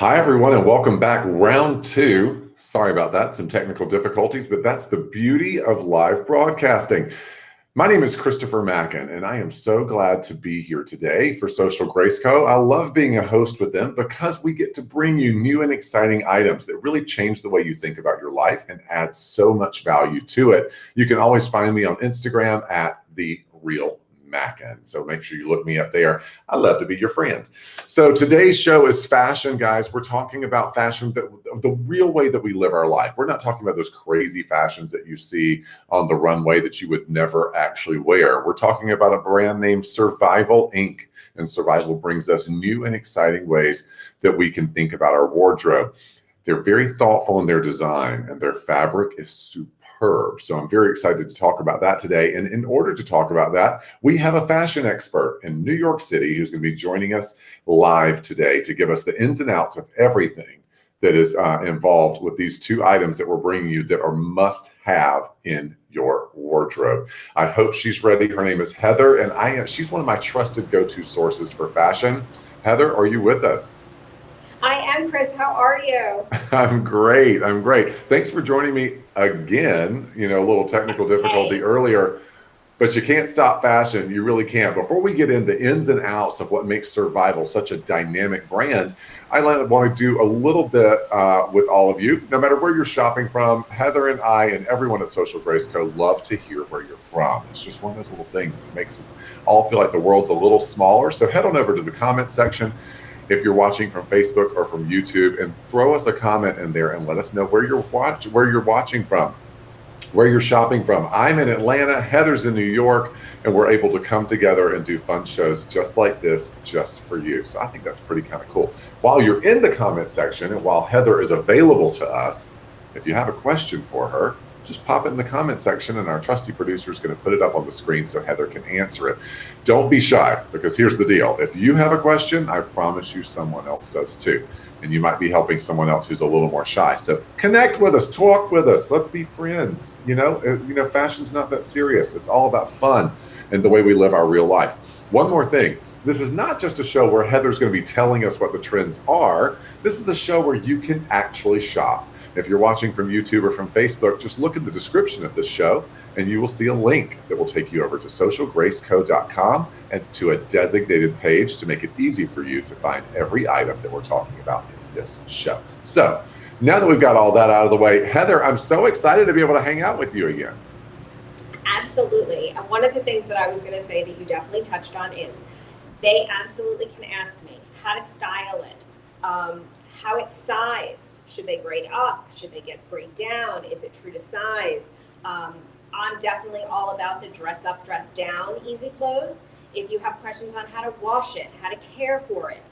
Hi, everyone, and welcome back. Round two. Sorry about that, some technical difficulties, but that's the beauty of live broadcasting. My name is Christopher Macken, and I am so glad to be here today for Social Grace Co. I love being a host with them because we get to bring you new and exciting items that really change the way you think about your life and add so much value to it. You can always find me on Instagram at The Real Macken. So make sure you look me up there. I love to be your friend. So today's show is fashion, guys. We're talking about fashion, but the real way that we live our life. We're not talking about those crazy fashions that you see on the runway that you would never actually wear. We're talking about a brand named Survival Inc. And Survival brings us new and exciting ways that we can think about our wardrobe. They're very thoughtful in their design, and their fabric is superb. So I'm very excited to talk about that today. And in order to talk about that, we have a fashion expert in New York City who's going to be joining us live today to give us the ins and outs of everything that is involved with these two items that we're bringing you that are must have in your wardrobe. I hope she's ready. Her name is Heather, and she's one of my trusted go-to sources for fashion. Heather, are you with us? I am, Chris. How are you? I'm great. I'm great. Thanks for joining me again. A little technical difficulty earlier, but you can't stop fashion. You really can't. Before we get into ins and outs of what makes Survival such a dynamic brand, I want to do a little bit with all of you. No matter where you're shopping from, Heather and I and everyone at Social Grace Co. love to hear where you're from. It's just one of those little things that makes us all feel like the world's a little smaller. So head on over to the comment section if you're watching from Facebook or from YouTube, and throw us a comment in there and let us know where you're watching from, where you're shopping from. I'm in Atlanta, Heather's in New York, and we're able to come together and do fun shows just like this, just for you. So I think that's pretty kind of cool. While you're in the comment section, and while Heather is available to us, if you have a question for her, just pop it in the comment section, and our trusty producer is going to put it up on the screen so Heather can answer it. Don't be shy, because here's the deal. If you have a question, I promise you someone else does too. And you might be helping someone else who's a little more shy. So connect with us, talk with us. Let's be friends. Fashion's not that serious. It's all about fun and the way we live our real life. One more thing. This is not just a show where Heather's going to be telling us what the trends are. This is a show where you can actually shop. If you're watching from YouTube or from Facebook, just look at the description of this show and you will see a link that will take you over to socialgraceco.com and to a designated page to make it easy for you to find every item that we're talking about in this show. So now that we've got all that out of the way, Heather, I'm so excited to be able to hang out with you again. Absolutely. And one of the things that I was going to say that you definitely touched on is they absolutely can ask me how to style it, how it's sized. Should they grade up? Should they get grade down? Is it true to size? I'm definitely all about the dress up, dress down, easy clothes. If you have questions on how to wash it, how to care for it,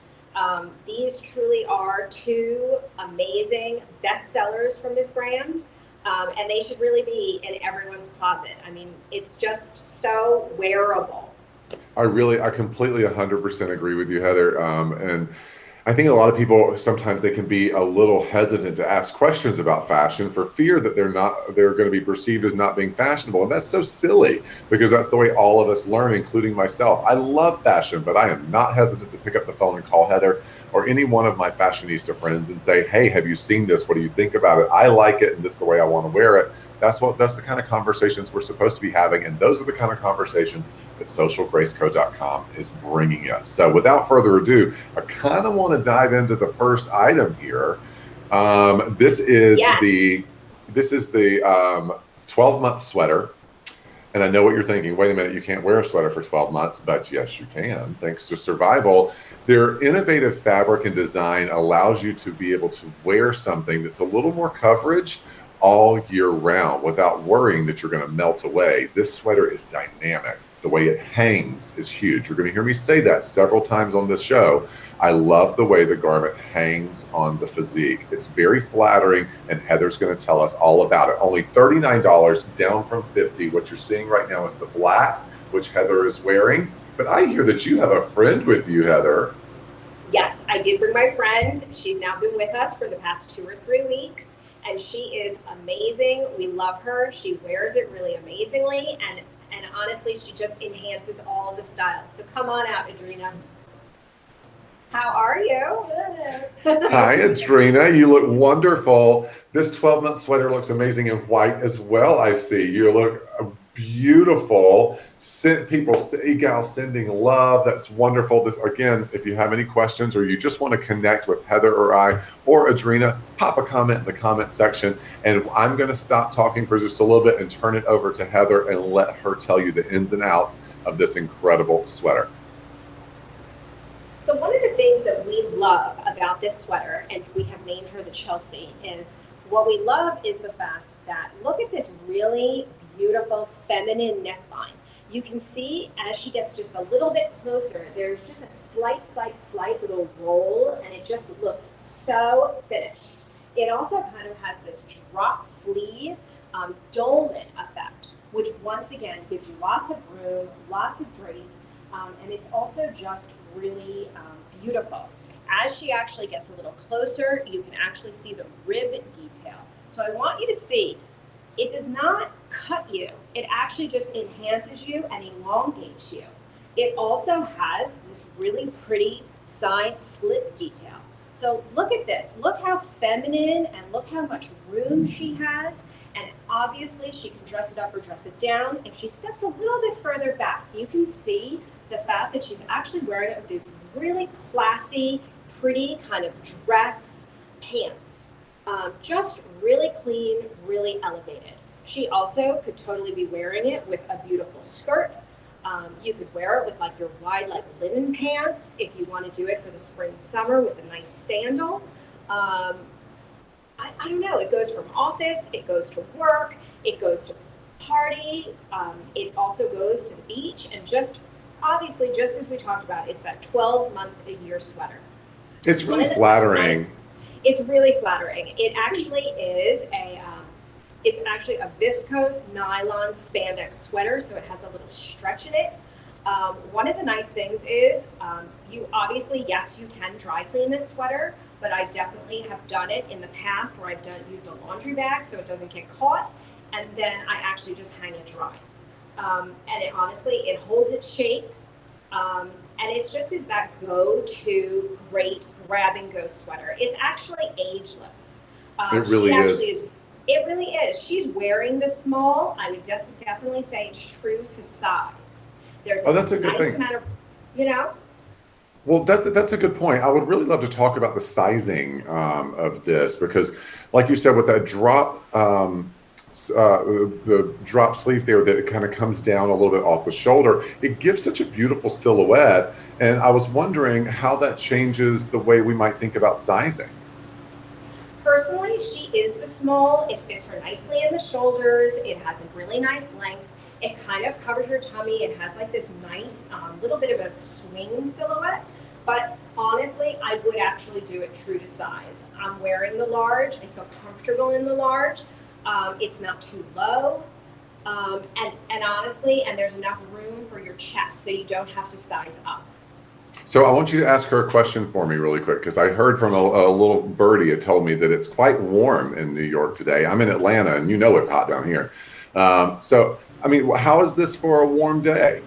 these truly are two amazing bestsellers from this brand. And they should really be in everyone's closet. I mean, it's just so wearable. I completely 100% agree with you, Heather. And I think a lot of people, sometimes they can be a little hesitant to ask questions about fashion for fear that they're going to be perceived as not being fashionable. And that's so silly, because that's the way all of us learn, including myself. I love fashion, but I am not hesitant to pick up the phone and call Heather or any one of my fashionista friends and say, hey, have you seen this? What do you think about it? I like it, and this is the way I want to wear it. That's the kind of conversations we're supposed to be having, and those are the kind of conversations that socialgraceco.com is bringing us. So without further ado, I kind of want to dive into the first item here. This is the 12-month sweater. And I know what you're thinking. Wait a minute, you can't wear a sweater for 12 months, but yes, you can, thanks to Survival. Their innovative fabric and design allows you to be able to wear something that's a little more coverage all year round without worrying that you're going to melt away. This sweater is dynamic. The way it hangs is huge. You're going to hear me say that several times on this show. I love the way the garment hangs on the physique. It's very flattering, and Heather's going to tell us all about it. Only $39, down from $50. What you're seeing right now is the black, which Heather is wearing. But I hear that you have a friend with you, Heather. Yes, I did bring my friend. She's now been with us for the past 2 or 3 weeks, and she is amazing. We love her. She wears it really amazingly, and honestly, she just enhances all of the styles. So come on out, Adrina. How are you? Hi, Adrina. You look wonderful. This 12-month sweater looks amazing in white as well. I see you look beautiful. Send people, gals sending love. That's wonderful. This again, if you have any questions or you just want to connect with Heather or I or Adrina, pop a comment in the comment section. And I'm going to stop talking for just a little bit and turn it over to Heather and let her tell you the ins and outs of this incredible sweater. So one of the things that we love about this sweater, and we have named her the Chelsea, is what we love is the fact that look at this really beautiful feminine neckline. You can see as she gets just a little bit closer, there's just a slight little roll, and it just looks so finished. It also kind of has this drop sleeve dolman effect, which once again gives you lots of room, lots of drape, and it's also just really beautiful. As she actually gets a little closer, you can actually see the rib detail. So I want you to see, it does not cut you. It actually just enhances you and elongates you. It also has this really pretty side slit detail. So look at this. Look how feminine and look how much room she has. And obviously she can dress it up or dress it down. If she steps a little bit further back, you can see the fact that she's actually wearing it with these really classy, pretty kind of dress pants. Just really clean, really elevated. She also could totally be wearing it with a beautiful skirt. You could wear it with like your wide leg linen pants if you want to do it for the spring, summer with a nice sandal. I don't know, it goes from office, it goes to work, it goes to party, it also goes to the beach, and just obviously, just as we talked about, it's that 12-month-a-year sweater. It's really flattering. It's really flattering. It actually is it's actually a viscose nylon spandex sweater, so it has a little stretch in it. One of the nice things is you obviously, yes, you can dry clean this sweater, but I definitely have done it in the past where I've used a laundry bag so it doesn't get caught, and then I actually just hang it dry. And it honestly, it holds its shape, and it's just is that go-to great grab-and-go sweater. It's actually ageless. It really is. It really is. She's wearing the small. I would just definitely say it's true to size. There's that's a good nice thing. amount of, you know. Well, that's a good point. I would really love to talk about the sizing of this because, like you said, with that drop. The drop sleeve there that it kind of comes down a little bit off the shoulder, it gives such a beautiful silhouette. And I was wondering how that changes the way we might think about sizing. Personally, she is the small. It fits her nicely in the shoulders. It has a really nice length. It kind of covers her tummy. It has like this nice little bit of a swing silhouette. But honestly, I would actually do it true to size. I'm wearing the large. I feel comfortable in the large. It's not too low, and honestly, and there's enough room for your chest, so you don't have to size up. So I want you to ask her a question for me really quick, because I heard from a little birdie. It told me that it's quite warm in New York today. I'm in Atlanta, and you know it's hot down here. So, I mean, how is this for a warm day?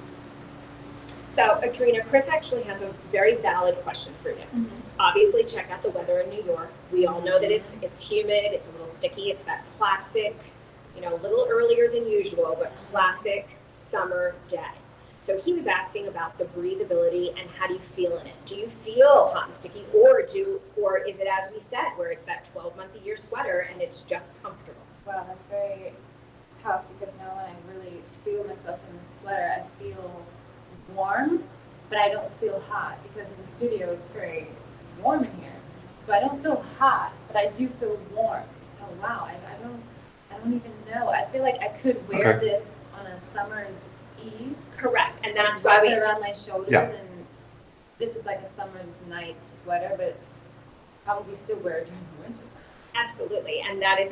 So, Adrina, Chris actually has a very valid question for you. Mm-hmm. Obviously, check out the weather in New York. We all know that it's humid, it's a little sticky. It's that classic, a little earlier than usual, but classic summer day. So he was asking about the breathability and how do you feel in it? Do you feel hot and sticky, or is it as we said, where it's that 12-month-a-year sweater and it's just comfortable? Wow, that's very tough because now when I really feel myself in the sweater, I feel warm, but I don't feel hot because in the studio it's very warm in here. So I don't feel hot, but I do feel warm. So wow, I don't even know. I feel like I could wear this on a summer's eve. Correct, and that's why we around my shoulders, and this is like a summer's night sweater, but probably still wear it during the winters. Absolutely, and that is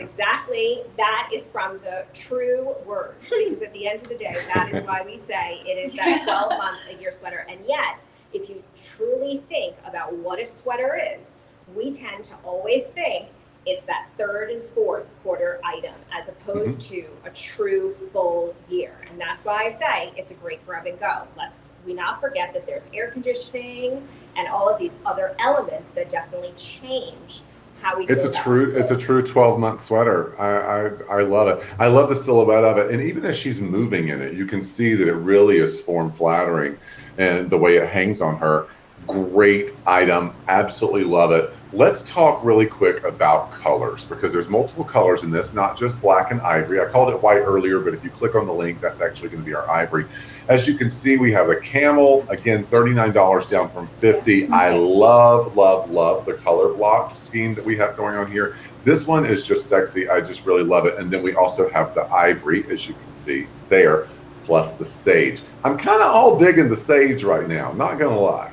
from the true words, because at the end of the day, that is why we say it is that 12-month-a-year sweater. And yet, if you truly think about what a sweater is, we tend to always think it's that third and fourth quarter item as opposed to a true full year. And And that's why I say it's a great grab and go. Lest we not forget that there's air conditioning and all of these other elements that definitely change how we It's feel a about true, clothes. it's a true 12-month sweater. I love it. I love the silhouette of it. And even as she's moving in it, you can see that it really is form flattering and the way it hangs on her. Great item. Absolutely love it. Let's talk really quick about colors because there's multiple colors in this, not just black and ivory. I called it white earlier, but if you click on the link, that's actually going to be our ivory. As you can see, we have a camel, again, $39 down from $50. I love, love, love the color block scheme that we have going on here. This one is just sexy. I just really love it. And then we also have the ivory, as you can see there, plus the sage. I'm kind of all digging the sage right now, not going to lie.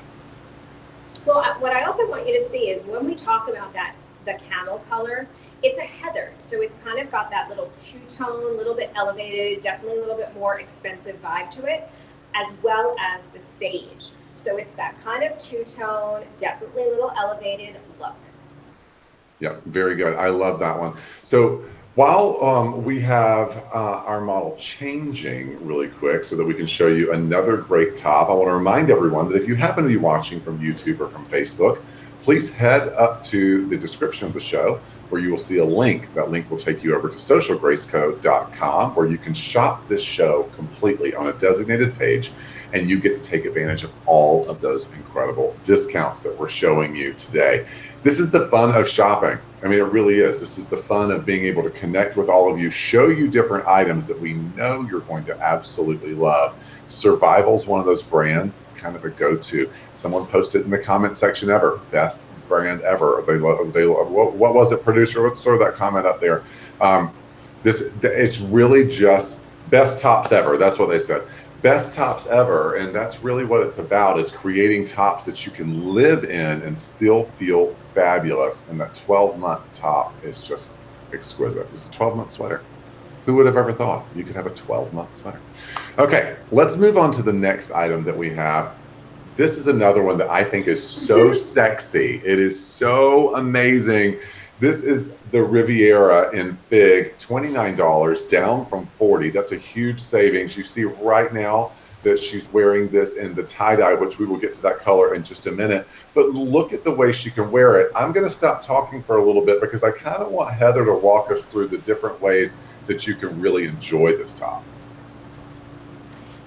Well, what I also want you to see is when we talk about the camel color, it's a heather. So it's kind of got that little two-tone, little bit elevated, definitely a little bit more expensive vibe to it, as well as the sage. So it's that kind of two-tone, definitely a little elevated look. Yeah, very good. I love that one. So while we have our model changing really quick so that we can show you another great top, I want to remind everyone that if you happen to be watching from YouTube or from Facebook, please head up to the description of the show where you will see a link. That link will take you over to socialgraceco.com where you can shop this show completely on a designated page and you get to take advantage of all of those incredible discounts that we're showing you today. This is the fun of shopping. I mean, it really is. This is the fun of being able to connect with all of you, show you different items that we know you're going to absolutely love. Survival's one of those brands. It's kind of a go-to. Someone posted in the comment section ever, best brand ever. What was it, producer? Let's throw that comment up there. It's really just best tops ever. That's what they said. Best tops ever, and that's really what it's about, is creating tops that you can live in and still feel fabulous. And that 12-month top is just exquisite. It's a 12-month sweater. Who would have ever thought you could have a 12-month sweater? Okay, let's move on to the next item that we have. This is another one that I think is so sexy. It is so amazing. This is the Riviera in Fig, $29 down from $40. That's a huge savings. You see right now that she's wearing this in the tie-dye, which we will get to that color in just a minute. But look at the way she can wear it. I'm going to stop talking for a little bit because I kind of want Heather to walk us through the different ways that you can really enjoy this top.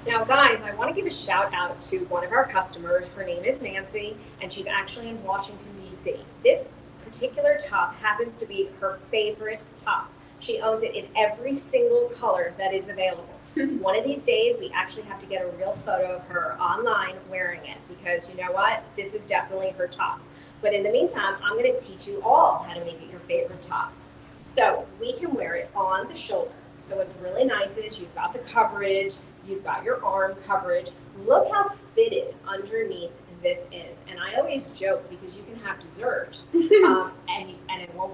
Now, guys, I want to give a shout out to one of our customers. Her name is Nancy, and she's actually in Washington, D.C. This particular top happens to be her favorite top. She owns it in every single color that is available. One of these days, we actually have to get a real photo of her online wearing it because you know what? This is definitely her top. But in the meantime, I'm going to teach you all how to make it your favorite top. So we can wear it on the shoulder. So what's really nice is you've got the coverage, you've got your arm coverage. Look how fitted underneath this is. And I always joke because you can have dessert and it won't,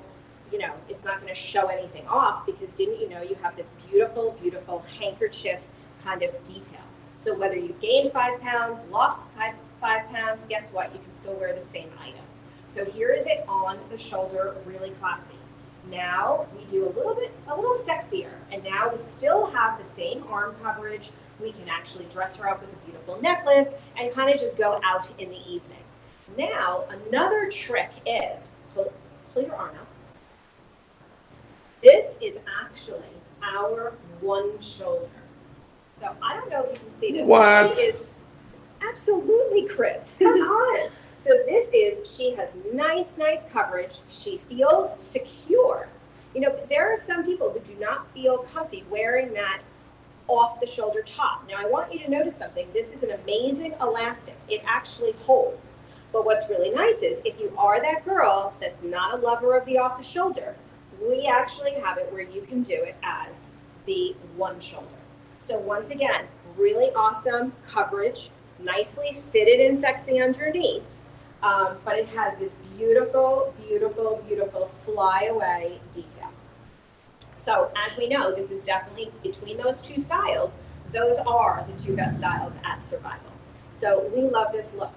you know, it's not going to show anything off because didn't you know you have this beautiful, beautiful handkerchief kind of detail. So whether you've gained 5 pounds, lost 5 pounds, guess what? You can still wear the same item. So here is it on the shoulder, really classy. Now we do a little sexier, and now we still have the same arm coverage. We can actually dress her up with a beautiful necklace and kind of just go out in the evening. Now, another trick is, pull your arm out. This is actually our one shoulder. So I don't know if you can see this. What? She is absolutely, Chris. Come on. So this is, she has nice coverage. She feels secure. You know, there are some people who do not feel comfy wearing that off the shoulder top. Now I want you to notice something. This is an amazing elastic. It actually holds. But what's really nice is if you are that girl that's not a lover of the off the shoulder, we actually have it where you can do it as the one shoulder. So once again, really awesome coverage, nicely fitted and sexy underneath. But it has this beautiful, beautiful, beautiful flyaway detail. So as we know, this is definitely between those two styles. Those are the two best styles at Survival. So we love this look.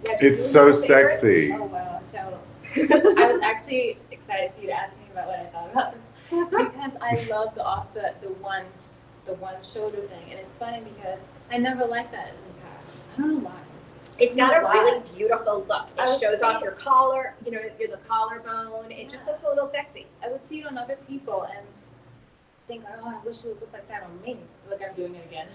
Now, It's so sexy. Oh wow! So I was actually excited for you to ask me about what I thought about this because I love the the one shoulder thing. And it's funny because I never liked that in the past. I don't know why. It's got a Why? really beautiful look. I It would shows say- off your collar, you know, the collarbone. It just Yeah. looks a little sexy. I would see it on other people and think, oh, I wish it would look like that on me. Look, I'm doing it again.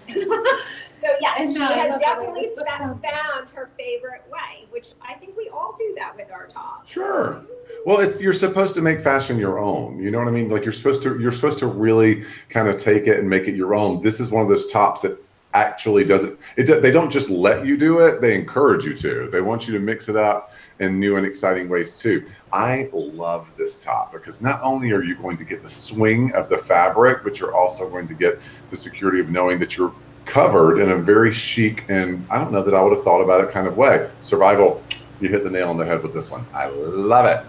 So yes, And she now I has love the way definitely this looks on me. found her favorite way, which I think we all do that with our tops. Sure. Well, you're supposed to make fashion your own. You know what I mean? Like you're supposed to really kind of take it and make it your own. This is one of those tops that actually doesn't. They don't just let you do it; they encourage you to. They want you to mix it up in new and exciting ways too. I love this top because not only are you going to get the swing of the fabric, but you're also going to get the security of knowing that you're covered in a very chic and I don't know that I would have thought about it kind of way. Survival. You hit the nail on the head with this one. I love it.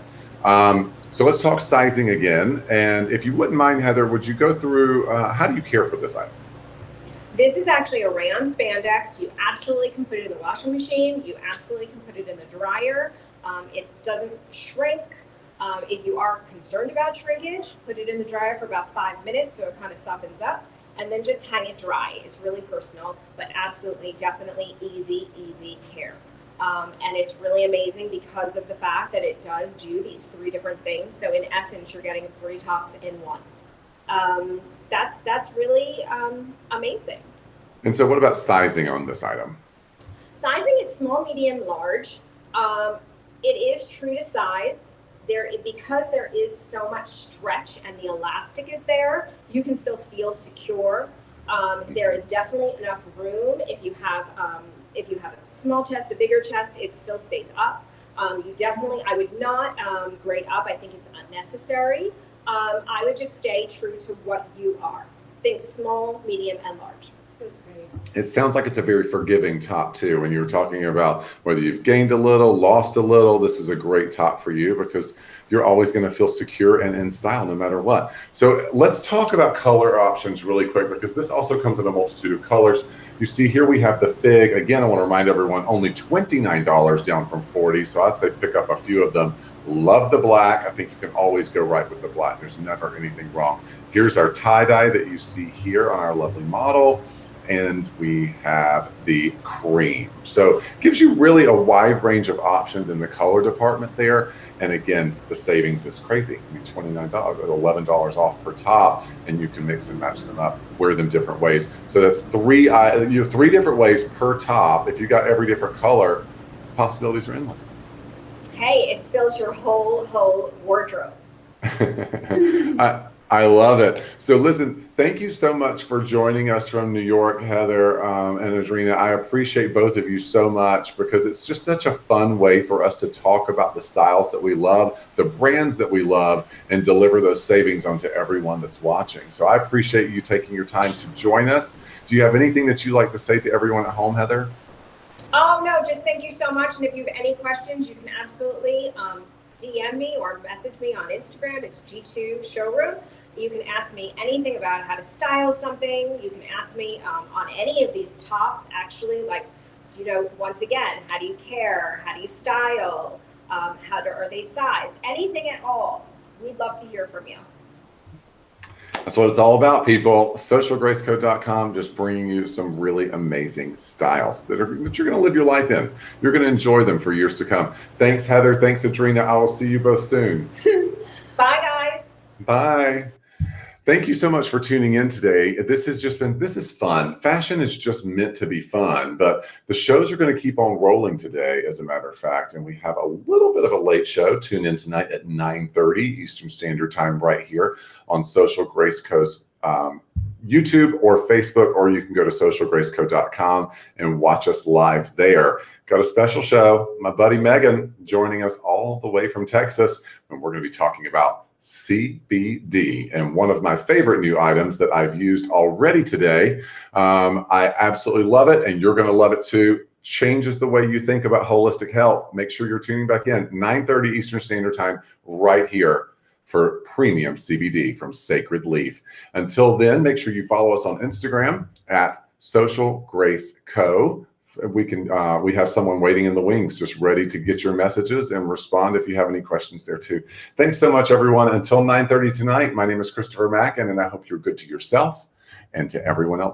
So let's talk sizing again. And if you wouldn't mind, Heather, would you go through how do you care for this item? This is actually a rayon spandex. You absolutely can put it in the washing machine. You absolutely can put it in the dryer. It doesn't shrink. If you are concerned about shrinkage, put it in the dryer for about 5 minutes so it kind of softens up. And then just hang it dry. It's really personal, but absolutely, definitely easy care. And it's really amazing because of the fact that it does do these 3 different things. So in essence, you're getting 3 tops in one. That's really amazing. And so what about sizing on this item? Sizing, it's small, medium, large. It is true to size. Because there is so much stretch and the elastic is there, you can still feel secure. There is definitely enough room. If you have a small chest, a bigger chest, it still stays up. I would not grade up. I think it's unnecessary. I would just stay true to what you are. Think small, medium, and large. Feels great. It sounds like it's a very forgiving top too. When you're talking about whether you've gained a little, lost a little, this is a great top for you because you're always going to feel secure and in style no matter what. So let's talk about color options really quick because this also comes in a multitude of colors. You see here we have the fig. Again, I want to remind everyone only $29 down from $40. So I'd say pick up a few of them. Love the black. I think you can always go right with the black. There's never anything wrong. Here's our tie-dye that you see here on our lovely model. And we have the cream. So it gives you really a wide range of options in the color department there. And again, the savings is crazy. I mean, $29, $11 off per top, and you can mix and match them up, wear them different ways. So that's 3 different ways per top. If you got every different color, possibilities are endless. Hey, it fills your whole wardrobe. I love it. So listen, thank you so much for joining us from New York, Heather and Adrina. I appreciate both of you so much because it's just such a fun way for us to talk about the styles that we love, the brands that we love, and deliver those savings onto everyone that's watching. So I appreciate you taking your time to join us. Do you have anything that you'd like to say to everyone at home, Heather? Oh, no, just thank you so much. And if you have any questions, you can absolutely DM me or message me on Instagram. It's G2 Showroom. You can ask me anything about how to style something. You can ask me on any of these tops, actually, like, once again, how do you care? How do you style? Are they sized? Anything at all. We'd love to hear from you. That's what it's all about, people. Socialgracecode.com, just bringing you some really amazing styles that you're going to live your life in. You're going to enjoy them for years to come. Thanks, Heather. Thanks, Adrina. I will see you both soon. Bye, guys. Bye. Thank you so much for tuning in today. This is fun. Fashion is just meant to be fun, but the shows are going to keep on rolling today, as a matter of fact. And we have a little bit of a late show. Tune in tonight at 9:30 Eastern Standard Time right here on Social Grace Co's YouTube or Facebook, or you can go to socialgracecode.com and watch us live there. Got a special show. My buddy Megan joining us all the way from Texas, and we're going to be talking about CBD, and one of my favorite new items that I've used already today. I absolutely love it, and you're going to love it too. Changes the way you think about holistic health. Make sure you're tuning back in 9:30 Eastern Standard Time right here for premium CBD from Sacred Leaf. Until then, make sure you follow us on Instagram at Social Grace Co. We have someone waiting in the wings, just ready to get your messages and respond if you have any questions there too. Thanks so much, everyone. Until 9:30 tonight, my name is Christopher Macken, and I hope you're good to yourself And to everyone else